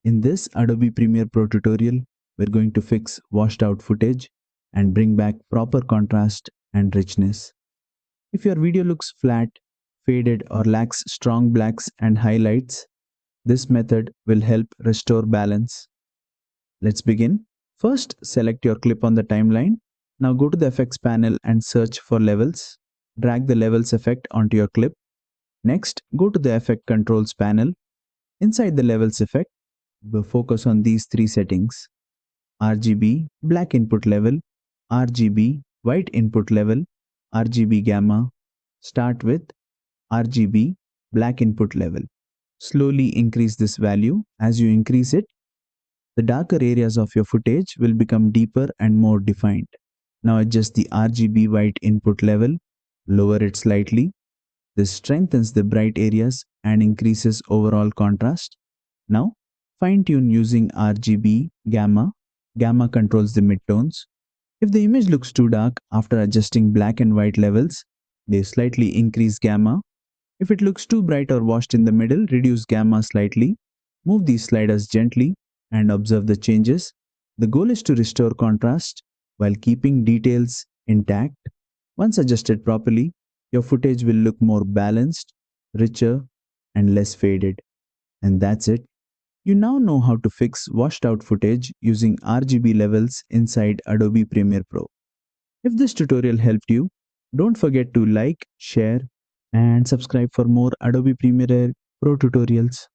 In this Adobe Premiere Pro tutorial, we're going to fix washed out footage and bring back proper contrast and richness. If your video looks flat, faded or lacks strong blacks and highlights, this method will help restore balance. Let's begin. First, select your clip on the timeline. Now go to the effects panel and search for levels. Drag the levels effect onto your clip. Next, go to the effect controls panel. Inside the levels effect, we'll focus on these three settings: RGB Black Input Level, RGB White Input Level, RGB Gamma. Start with RGB Black Input Level. Slowly increase this value. As you increase it, the darker areas of your footage will become deeper and more defined. Now adjust the RGB White Input Level, lower it slightly. This strengthens the bright areas and increases overall contrast. Now fine-tune using RGB Gamma. Gamma controls the midtones. If the image looks too dark after adjusting black and white levels, they slightly increase Gamma. If it looks too bright or washed in the middle, reduce Gamma slightly. Move these sliders gently and observe the changes. The goal is to restore contrast while keeping details intact. Once adjusted properly, your footage will look more balanced, richer, and less faded. And that's it. You now know how to fix washed out footage using RGB levels inside Adobe Premiere Pro. If this tutorial helped you, don't forget to like, share, and subscribe for more Adobe Premiere Pro tutorials.